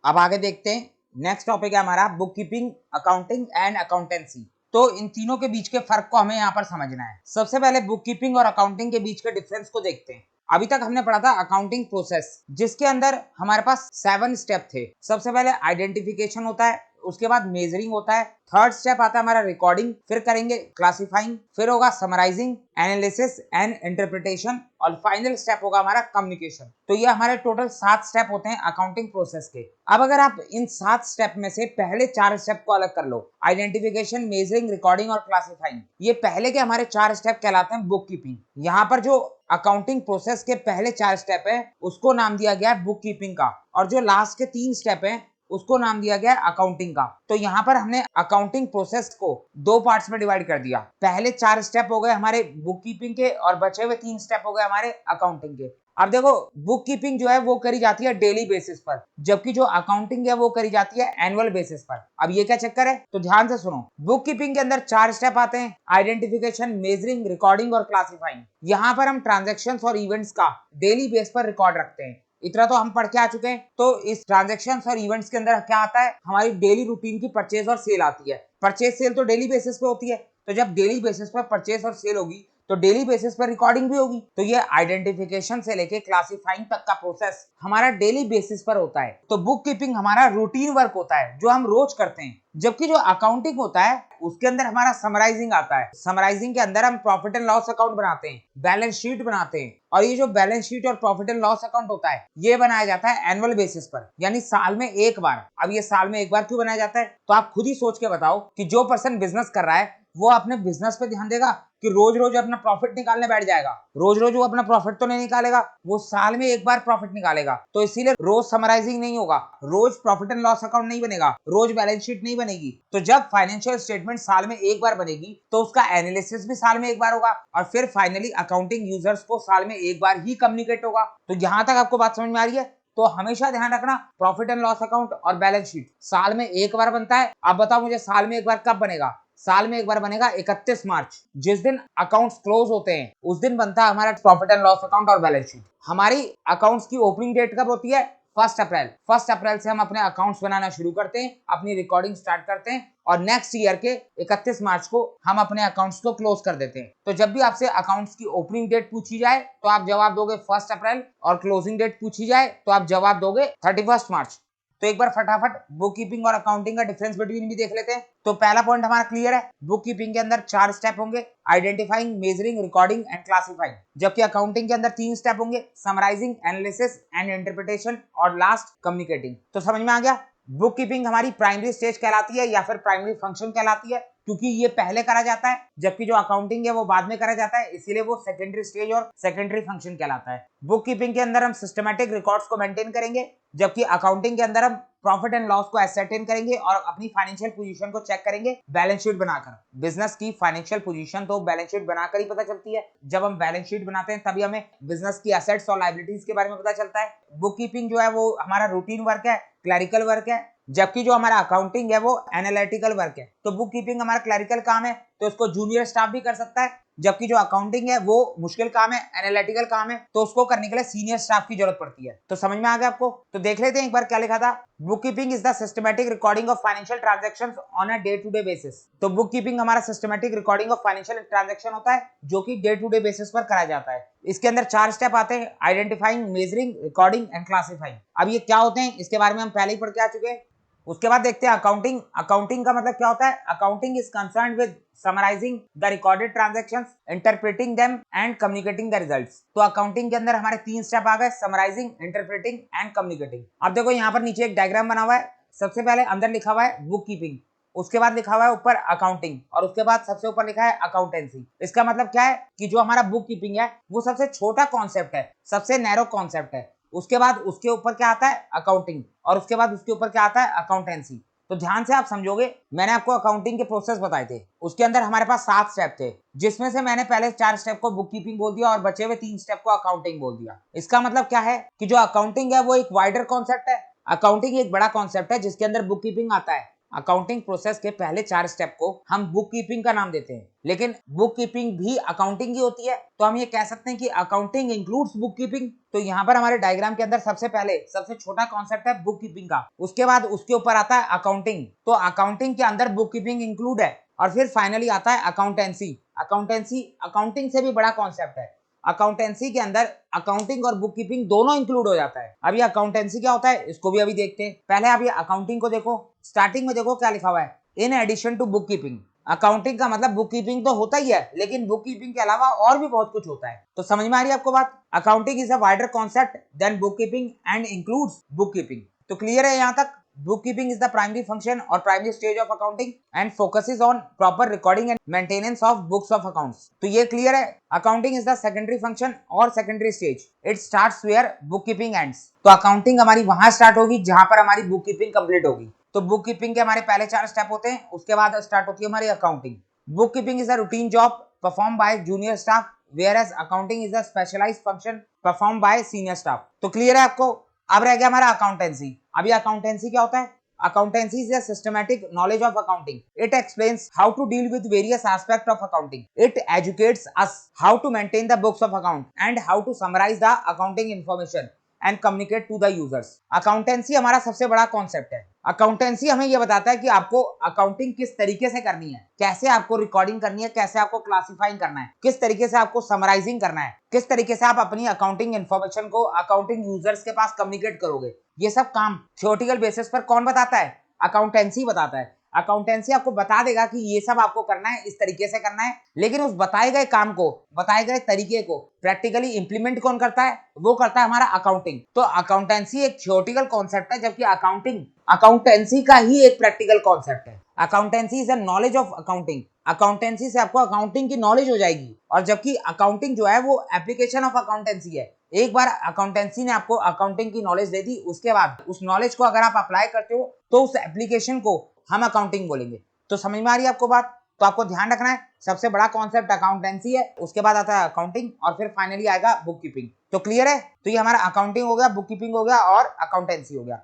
अब आगे देखते हैं। नेक्स्ट टॉपिक है हमारा book keeping, accounting and accountancy. तो इन तीनों के बीच के फर्क को हमें यहाँ पर समझना है। सबसे पहले बुक कीपिंग और अकाउंटिंग के बीच के डिफरेंस को देखते हैं। अभी तक हमने पढ़ा था अकाउंटिंग प्रोसेस, जिसके अंदर हमारे पास 7 स्टेप थे। सबसे पहले आइडेंटिफिकेशन होता है, उसके बाद मेजरिंग होता है, थर्ड स्टेप आता है हमारा रिकॉर्डिंग, फिर करेंगे क्लासिफाइंग, फिर होगा समराइजिंग, एनालिसिस एंड इंटरप्रिटेशन, और फाइनल स्टेप होगा हमारा कम्युनिकेशन। तो ये हमारे टोटल 7 स्टेप होते हैं अकाउंटिंग प्रोसेस के। अब अगर आप इन 7 स्टेप में से पहले 4 स्टेप को अलग कर लो, आइडेंटिफिकेशन, मेजरिंग, रिकॉर्डिंग और क्लासिफाइंग, ये पहले के हमारे 4 स्टेप कहलाते हैं बुक कीपिंग। यहाँ पर जो अकाउंटिंग प्रोसेस के पहले 4 स्टेप है उसको नाम दिया गया है बुक कीपिंग का, और जो लास्ट के 3 स्टेप है उसको नाम दिया गया है अकाउंटिंग का। तो यहाँ पर हमने अकाउंटिंग प्रोसेस को 2 पार्ट्स में डिवाइड कर दिया। पहले 4 स्टेप हो गए हमारे बुक कीपिंग के और बचे हुए 3 स्टेप हो गए हमारे अकाउंटिंग के। अब देखो, बुक कीपिंग जो है वो करी जाती है डेली बेसिस पर, जबकि जो अकाउंटिंग है वो करी जाती है एनुअल बेसिस पर। अब ये क्या चक्कर है, तो ध्यान से सुनो। बुक कीपिंग के अंदर 4 स्टेप आते हैं, आइडेंटिफिकेशन, मेजरिंग, रिकॉर्डिंग और क्लासिफाइंग। यहाँ पर हम ट्रांजेक्शन्स और इवेंट्स का डेली बेस पर रिकॉर्ड रखते हैं। इतना तो हम पढ़ के आ चुके हैं। तो इस ट्रांजैक्शंस और इवेंट्स के अंदर क्या आता है, हमारी डेली रूटीन की परचेज और सेल आती है। परचेज सेल तो डेली बेसिस पे होती है, तो जब डेली बेसिस पर परचेज और सेल होगी तो डेली बेसिस पर रिकॉर्डिंग भी होगी। तो ये आइडेंटिफिकेशन से लेके क्लासिफाइंग तक का प्रोसेस हमारा डेली बेसिस पर होता है। तो बुक कीपिंग हमारा रूटीन वर्क होता है जो हम रोज करते हैं, जबकि जो अकाउंटिंग होता है उसके अंदर हमारा समराइजिंग आता है। समराइजिंग के अंदर हम प्रॉफिट एंड लॉस अकाउंट बनाते हैं, बैलेंस शीट बनाते हैं, और ये जो बैलेंस शीट और प्रॉफिट एंड लॉस अकाउंट होता है ये बनाया जाता है एनुअल बेसिस पर, यानी साल में एक बार। अब ये साल में एक बार क्यों बनाया जाता है, तो आप खुद ही सोच के बताओ कि जो पर्सन बिजनेस कर रहा है वो अपने बिजनेस पे ध्यान देगा कि रोज रोज अपना प्रॉफिट निकालने बैठ जाएगा? रोज रोज वो अपना प्रॉफिट तो नहीं निकालेगा, वो साल में एक बार प्रॉफिट निकालेगा। तो इसीलिए रोज समराइजिंग नहीं होगा, रोज प्रॉफिट एंड लॉस अकाउंट नहीं बनेगा, रोज बैलेंस शीट नहीं बनेगी। तो जब फाइनेंशियल स्टेटमेंट साल में एक बार बनेगी तो उसका एनालिसिस भी साल में एक बार होगा, और फिर फाइनली अकाउंटिंग यूजर्स को साल में एक बार ही कम्युनिकेट होगा। तो यहां तक आपको बात समझ में आ रही है? तो हमेशा ध्यान रखना, प्रॉफिट एंड लॉस अकाउंट और बैलेंस शीट साल में एक बार बनता है। अब बताओ मुझे, साल में एक बार कब बनेगा? साल में एक बार बनेगा 31 मार्च, जिस दिन अकाउंट्स क्लोज होते हैं उस दिन बनता है हमारा प्रॉफिट एंड लॉस अकाउंट और बैलेंस शीट। हमारी अकाउंट्स की ओपनिंग डेट कब होती है? 1 अप्रैल। 1 अप्रैल से हम अपने अकाउंट्स बनाना शुरू करते हैं, अपनी रिकॉर्डिंग स्टार्ट करते हैं, और नेक्स्ट ईयर के 31 मार्च को हम अपने अकाउंट्स को क्लोज कर देते हैं। तो जब भी आपसे अकाउंट्स की ओपनिंग डेट पूछी जाए तो आप जवाब दोगे 1 अप्रैल, और क्लोजिंग डेट पूछी जाए तो आप जवाब दोगे 31 मार्च। तो एक बार फटाफट बुक कीपिंग और अकाउंटिंग का डिफरेंस बिटवीन भी देख लेते हैं। तो पहला पॉइंट हमारा क्लियर है, बुक कीपिंग के अंदर 4 स्टेप होंगे, identifying, measuring, recording and classifying, जबकि अकाउंटिंग के अंदर 3 स्टेप होंगे, समराइजिंग, एनालिसिस एंड इंटरप्रिटेशन, और लास्ट कम्युनिकेटिंग। तो समझ में आ गया? बुक कीपिंग हमारी प्राइमरी स्टेज कहलाती है या फिर प्राइमरी फंक्शन कहलाती है, क्योंकि ये पहले करा जाता है, जबकि जो अकाउंटिंग है वो बाद में करा जाता है, इसीलिए वो सेकेंडरी स्टेज और सेकेंडरी फंक्शन कहलाता है। बुक कीपिंग के अंदर हम सिस्टमैटिक रिकॉर्ड्स को मेंटेन करेंगे, जबकि अकाउंटिंग के अंदर हम प्रॉफिट एंड लॉस को एसेरटेन करेंगे और अपनी फाइनेंशियल पोजीशन को चेक करेंगे बैलेंस शीट बनाकर। बिजनेस की फाइनेंशियल पोजीशन तो बैलेंस शीट बनाकर ही पता चलती है। जब हम बैलेंस शीट बनाते हैं तभी हमें बिजनेस की एसेट्स और लायबिलिटीज के बारे में पता चलता है। बुक कीपिंग जो है वो हमारा रूटीन वर्क है, क्लरिकल वर्क है, जबकि जो हमारा अकाउंटिंग है वो एनालिटिकल वर्क है। तो बुक कीपिंग हमारा क्लरिकल काम है तो इसको जूनियर स्टाफ भी कर सकता है, जबकि जो अकाउंटिंग है वो मुश्किल काम है, एनालिटिकल काम है, तो उसको करने के लिए सीनियर स्टाफ की जरूरत पड़ती है। तो समझ में आ गया आपको? तो देख लेते हैं एक बार क्या लिखा था। Bookkeeping is the systematic recording of financial transactions on a day to day basis. तो बुक कीपिंग हमारा systematic recording of financial transaction होता है जो कि डे टू डे बेसिस पर करा जाता है। इसके अंदर 4 स्टेप आते हैं, identifying, measuring, recording and classifying. अब ये क्या होते हैं इसके बारे में हम पहले ही पढ़ के आ चुके हैं। उसके बाद देखते हैं अकाउंटिंग। अकाउंटिंग का मतलब क्या होता है? Accounting is concerned with summarising the recorded transactions, interpreting them and communicating the results. तो अकाउंटिंग के अंदर हमारे 3 स्टेप आ गए, समराइजिंग, इंटरप्रेटिंग एंड कम्युनिकेटिंग। अब देखो यहाँ पर नीचे एक डायग्राम बना हुआ है। सबसे पहले अंदर लिखा हुआ है बुक कीपिंग, उसके बाद लिखा हुआ है ऊपर अकाउंटिंग, और उसके बाद सबसे ऊपर लिखा है अकाउंटेंसी। इसका मतलब क्या है कि जो हमारा बुक कीपिंग है वो सबसे छोटा कॉन्सेप्ट है, सबसे नैरो कॉन्सेप्ट है। उसके बाद उसके ऊपर क्या आता है? अकाउंटिंग, और उसके बाद उसके ऊपर क्या आता है? अकाउंटेंसी। तो ध्यान से आप समझोगे, मैंने आपको अकाउंटिंग के प्रोसेस बताए थे, उसके अंदर हमारे पास 7 स्टेप थे, जिसमें से मैंने पहले 4 स्टेप को बुक कीपिंग बोल दिया और बचे हुए 3 स्टेप को अकाउंटिंग बोल दिया। इसका मतलब क्या है कि जो अकाउंटिंग है वो एक वाइडर कॉन्सेप्ट है, अकाउंटिंग एक बड़ा कॉन्सेप्ट है जिसके अंदर बुक कीपिंग आता है, अकाउंटिंग प्रोसेस के पहले 4 स्टेप को हम बुक कीपिंग का नाम देते हैं, लेकिन बुक कीपिंग भी अकाउंटिंग ही होती है, तो हम ये कह सकते हैं कि अकाउंटिंग इंक्लूड्स बुक कीपिंग। तो यहाँ पर हमारे डायग्राम के अंदर सबसे पहले सबसे छोटा कॉन्सेप्ट है बुक कीपिंग का, उसके बाद उसके ऊपर आता है अकाउंटिंग, तो अकाउंटिंग के अंदर बुक कीपिंग इंक्लूड है, और फिर फाइनली आता है अकाउंटेंसी। अकाउंटेंसी अकाउंटिंग से भी बड़ा कॉन्सेप्ट है, अकाउंटेंसी के अंदर अकाउंटिंग और बुक कीपिंग दोनों इंक्लूड हो जाता है। अब ये अकाउंटेंसी क्या होता है इसको भी अभी देखते हैं। पहले आप ये अकाउंटिंग को देखो, स्टार्टिंग में देखो क्या लिखा हुआ है, in addition to bookkeeping. Accounting का मतलब बुक कीपिंग तो होता ही है, लेकिन बुक कीपिंग के अलावा और भी बहुत कुछ होता है। तो समझ में आ रही है आपको बात? Accounting is a wider concept than bookkeeping and includes bookkeeping. तो क्लियर है यहाँ तक? Bookkeeping is the primary function or primary stage of accounting and focuses on proper recording and maintenance of books of accounts. तो ये clear है? Accounting is the secondary function or secondary stage. It starts where bookkeeping ends. तो accounting हमारी वहां start होगी जहां पर हमारी bookkeeping complete होगी। तो bookkeeping के हमारे पहले 4 स्टेप होते हैं, उसके बाद start होती है हमारी accounting. Bookkeeping is a routine job performed by junior staff, whereas accounting is a specialized function performed by senior staff. तो clear है आपको? अब रह गया हमारा अकाउंटेंसी। अभी अकाउंटेंसी क्या होता है? Accountancy is a systematic knowledge of accounting. It explains how to deal with various aspect of accounting. It educates us how to maintain the books of account and how to summarise the accounting information and communicate to the users. Accountancy हमारा सबसे बड़ा concept है। Accountancy हमें यह बताता है कि आपको अकाउंटिंग किस तरीके से करनी है, कैसे आपको रिकॉर्डिंग करनी है, कैसे आपको क्लासिफाइंग करना है, किस तरीके से आपको समराइजिंग करना है, किस तरीके से आप अपनी अकाउंटिंग इन्फॉर्मेशन को अकाउंटिंग यूजर्स के पास कम्युनिकेट करोगे। ये सब काम थियोरेटिकल बेसिस पर कौन बताता है? अकाउंटेंसी बताता है। अकाउंटेंसी आपको बता देगा कि ये सब आपको करना है, इस तरीके से करना है, लेकिन उस बताए गए काम को, बताए गए तरीके को प्रैक्टिकली इंप्लीमेंट कौन करता है? वो करता है हमारा अकाउंटिंग। तो अकाउंटेंसी एक थियोरेटिकल कॉन्सेप्ट है, जबकि अकाउंटिंग अकाउंटेंसी का ही एक प्रैक्टिकल कॉन्सेप्ट है। Accountancy is a knowledge of accounting. Accountancy से आपको अकाउंटिंग की नॉलेज हो जाएगी, और जबकि अकाउंटिंग जो है वो एप्लीकेशन ऑफ अकाउंटेंसी है। एक बार अकाउंटेंसी ने आपको अकाउंटिंग की नॉलेज दे दी, उसके बाद उस नॉलेज को अगर आप अप्लाई करते हो तो उस एप्लीकेशन को हम अकाउंटिंग बोलेंगे। तो समझ में आ रही है आपको बात? तो आपको ध्यान रखना है, सबसे बड़ा कॉन्सेप्ट अकाउंटेंसी है, उसके बाद आता है अकाउंटिंग, और फिर फाइनली आएगा बुक कीपिंग। तो क्लियर है? तो ये हमारा अकाउंटिंग हो गया, बुक कीपिंग हो गया और अकाउंटेंसी हो गया।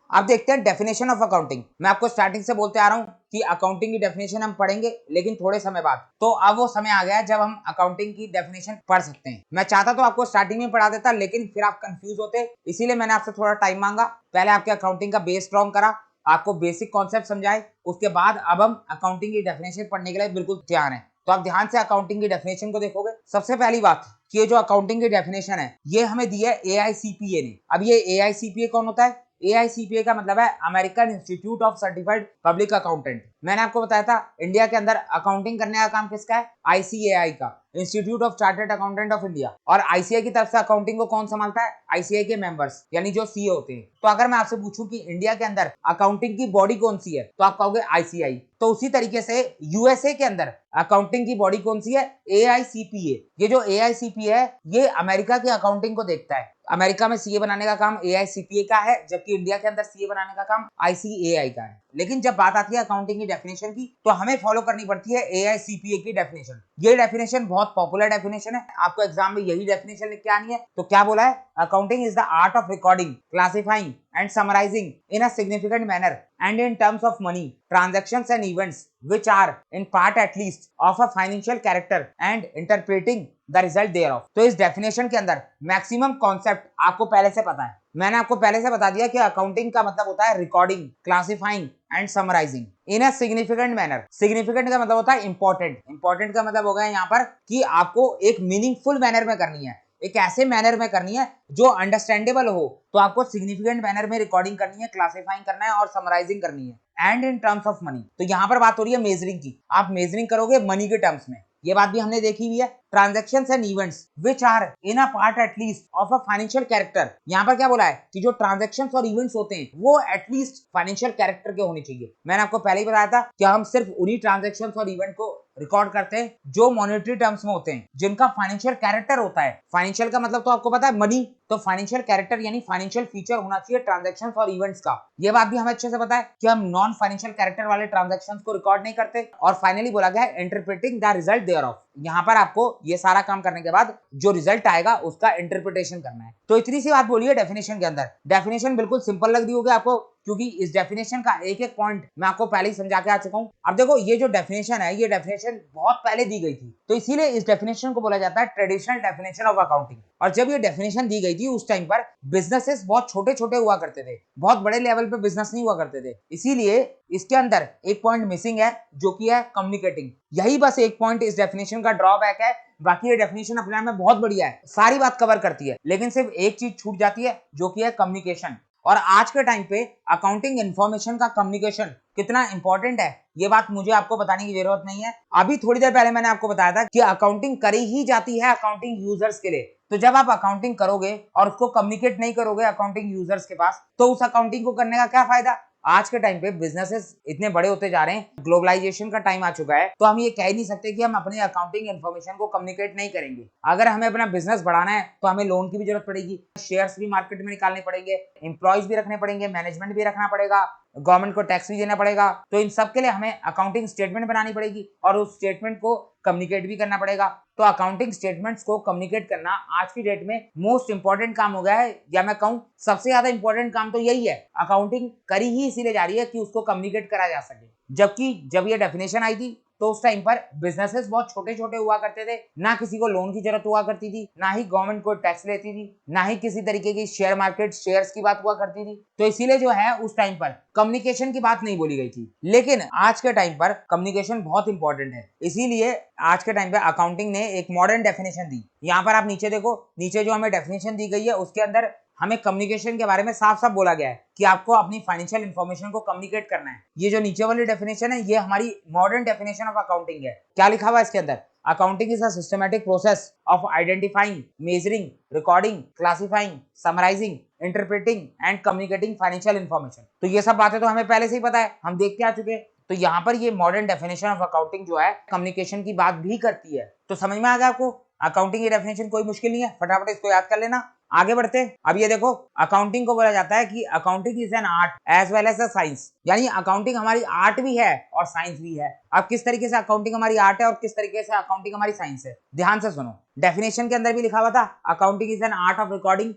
अब देखते हैं डेफिनेशन ऑफ अकाउंटिंग। मैं आपको स्टार्टिंग से बोलते आ रहा हूं कि अकाउंटिंग की डेफिनेशन हम पढ़ेंगे, लेकिन थोड़े समय बाद। तो अब वो समय आ गया है जब हम अकाउंटिंग की डेफिनेशन पढ़ सकते हैं। मैं चाहता तो आपको स्टार्टिंग में पढ़ा देता, लेकिन फिर आप कंफ्यूज होते, इसीलिए मैंने आपसे थोड़ा टाइम मांगा। पहले आपके अकाउंटिंग का बेस स्ट्रॉन्ग करा, आपको बेसिक कॉन्सेप्ट समझाए, उसके बाद अब हम अकाउंटिंग की डेफिनेशन पढ़ने के लिए बिल्कुल तैयार हैं। तो आप ध्यान से अकाउंटिंग की डेफिनेशन को देखोगे। सबसे पहली बात कि ये जो अकाउंटिंग की डेफिनेशन है ये हमें दी है AICPA ने। अब ये AICPA कौन होता है? AICPA का मतलब है American institute of certified public accountant. मैंने आपको बताया था इंडिया के अंदर अकाउंटिंग करने का काम किसका है? ICAI का, institute of chartered accountant of India. और ICAI की तरफ से अकाउंटिंग को कौन संभालता है? ICAI के मेंबर्स, यानी जो CA होते हैं। तो अगर मैं आपसे पूछूं कि इंडिया के अंदर अकाउंटिंग की बॉडी कौन सी है, तो आप कहोगे ICAI। तो उसी तरीके से USA के अंदर अकाउंटिंग की बॉडी कौन सी है? AICPA। ये जो AICPA है ये अमेरिका की अकाउंटिंग को देखता है। अमेरिका में CA बनाने का काम AICPA का है, जबकि इंडिया के अंदर CA बनाने का काम ICAI का है। लेकिन जब बात आती है अकाउंटिंग की डेफिनेशन की, तो हमें फॉलो करनी पड़ती है AICPA की डेफिनेशन। ये डेफिनेशन बहुत पॉपुलर डेफिनेशन है, आपको एग्जाम में यही डेफिनेशन लिख के आनी है। तो क्या बोला है? Accounting is the art of recording, classifying and summarising in a significant manner and in terms of money, transactions and events which are in part at least of a financial character and interpreting the result thereof। तो इस definition के अंदर maximum concept आपको पहले से पता है। मैंने आपको पहले से बता दिया कि अकाउंटिंग का मतलब होता है recording, classifying and summarising in a significant manner. Significant का मतलब होता है इंपॉर्टेंट, इंपॉर्टेंट का मतलब होगा यहाँ पर कि आपको एक मीनिंगफुल मैनर में करनी है, एक ऐसे मैनर में करनी है जो अंडरस्टैंडेबल हो। तो आपको सिग्निफिकेंट मैनर में रिकॉर्डिंग करनी है, क्लासिफाइंग करना है और समराइजिंग करनी है। And in terms of money, तो यहाँ पर बात हो रही है मेजरिंग की। आप मेजरिंग करोगे मनी के टर्म्स में, ये बात भी हमने देखी हुई है। Transactions and events which are in a part at least of a financial character. यहाँ पर क्या बोला है कि जो ट्रांजैक्शंस और इवेंट्स होते हैं वो एटलीस्ट फाइनेंशियल कैरेक्टर के होने चाहिए। मैंने आपको पहले ही बताया था कि हम सिर्फ उन्हीं ट्रांजैक्शंस और इवेंट को रिकॉर्ड करते हैं जो मॉनेटरी टर्म्स में होते हैं, जिनका फाइनेंशियल कैरेक्टर होता है। फाइनेंशियल का मतलब तो आपको पता है मनी, तो फाइनेंशियल कैरेक्टर यानी फाइनेंशियल फीचर होना चाहिए ट्रांजैक्शंस और इवेंट्स का। ये बात भी हमें अच्छे से पता है कि हम नॉन फाइनेंशियल कैरेक्टर वाले ट्रांजैक्शंस को रिकॉर्ड नहीं करते। और फाइनली बोला गया है interpreting the result thereof, यहाँ पर आपको ये सारा काम करने के बाद जो रिजल्ट आएगा उसका इंटरप्रिटेशन करना है। तो इतनी सी बात बोलिए डेफिनेशन के अंदर। डेफिनेशन बिल्कुल सिंपल लग रही होगी आपको, क्योंकि इस डेफिनेशन का एक एक पॉइंट मैं आपको पहले ही समझा के आ चुका हूं। अब देखो ये जो डेफिनेशन है, ये डेफिनेशन बहुत पहले दी गई थी, तो इसीलिए इस डेफिनेशन को बोला जाता है ट्रेडिशनल डेफिनेशन ऑफ अकाउंटिंग। और जब ये डेफिनेशन दी गई थी उस टाइम पर बिजनेसेस बहुत छोटे छोटे हुआ करते थे, बहुत बड़े लेवल पे बिजनेस नहीं हुआ करते थे, इसीलिए इसके अंदर एक पॉइंट मिसिंग है जो कि है कम्युनिकेटिंग। यही बस एक पॉइंट इस डेफिनेशन का ड्रॉबैक है। बाकी ये डेफिनेशन अपने आप में बहुत बढ़िया है, सारी बात कवर करती है, लेकिन सिर्फ एक चीज छूट जाती है जो कि है कम्युनिकेशन। और आज के टाइम पे अकाउंटिंग इन्फॉर्मेशन का कम्युनिकेशन कितना इंपॉर्टेंट है ये बात मुझे आपको बताने की जरूरत नहीं है। अभी थोड़ी देर पहले मैंने आपको बताया था कि अकाउंटिंग करी ही जाती है अकाउंटिंग यूजर्स के लिए। तो जब आप अकाउंटिंग करोगे और उसको कम्युनिकेट नहीं करोगे अकाउंटिंग यूजर्स के पास, तो उस अकाउंटिंग को करने का क्या फायदा। आज के टाइम पे बिजनेसेस इतने बड़े होते जा रहे हैं, ग्लोबलाइजेशन का टाइम आ चुका है, तो हम ये कह ही नहीं सकते कि हम अपने अकाउंटिंग इन्फॉर्मेशन को कम्युनिकेट नहीं करेंगे। अगर हमें अपना बिजनेस बढ़ाना है तो हमें लोन की भी जरूरत पड़ेगी, शेयर्स भी मार्केट में निकालने पड़ेंगे, एम्प्लॉयज भी रखने पड़ेंगे, मैनेजमेंट भी रखना पड़ेगा, गवर्नमेंट को टैक्स भी देना पड़ेगा। तो इन सब के लिए हमें अकाउंटिंग स्टेटमेंट बनानी पड़ेगी और उस स्टेटमेंट को कम्युनिकेट भी करना पड़ेगा। तो अकाउंटिंग स्टेटमेंट्स को कम्युनिकेट करना आज की डेट में मोस्ट इंपॉर्टेंट काम हो गया है, या मैं कहूं सबसे ज्यादा इंपॉर्टेंट काम तो यही है। अकाउंटिंग करी ही इसीलिए जा रही है कि उसको कम्युनिकेट करा जा सके। जबकि जब ये डेफिनेशन आई थी तो उस टाइम पर बिजनेसेस बहुत छोटे छोटे हुआ करते थे, ना किसी को लोन की जरूरत हुआ करती थी, ना ही गवर्नमेंट को टैक्स लेती थी, ना ही किसी तरीके की शेयर मार्केट शेयर्स की बात हुआ करती थी। तो इसीलिए जो है उस टाइम पर कम्युनिकेशन की बात नहीं बोली गई थी। लेकिन आज के टाइम पर कम्युनिकेशन बहुत इंपॉर्टेंट है, इसीलिए आज के टाइम पे अकाउंटिंग ने एक मॉडर्न डेफिनेशन दी। यहाँ पर आप नीचे देखो, नीचे जो हमें डेफिनेशन दी गई है उसके अंदर हमें कम्युनिकेशन के बारे में साफ साफ बोला गया है कि आपको अपनी फाइनेंशियल इंफॉर्मेशन को कम्युनिकेट करना है। ये जो नीचे वाली डेफिनेशन है ये हमारी मॉडर्न डेफिनेशन ऑफ अकाउंटिंग है। क्या लिखा हुआ है इसके अंदर, accounting is a systematic process of identifying, measuring, recording, classifying, summarising, interpreting and communicating financial information. तो ये सब बातें तो हमें पहले से ही पता है, हम देख के आ चुके हैं। तो यहाँ पर ये मॉडर्न डेफिनेशन ऑफ अकाउंटिंग जो है कम्युनिकेशन की बात भी करती है। तो समझ में आ गया आपको, अकाउंटिंग की डेफिनेशन कोई मुश्किल नहीं है, फटाफट इसको याद कर लेना। आगे बढ़ते हैं। अब ये देखो, अकाउंटिंग को बोला जाता है कि accounting is an art as well as a science, यानी अकाउंटिंग हमारी आर्ट भी है और साइंस भी है। अब किस तरीके से अकाउंटिंग हमारी आर्ट है और किस तरीके से अकाउंटिंग हमारी साइंस है, ध्यान से सुनो। डेफिनेशन के अंदर भी लिखा हुआ था accounting is an art of recording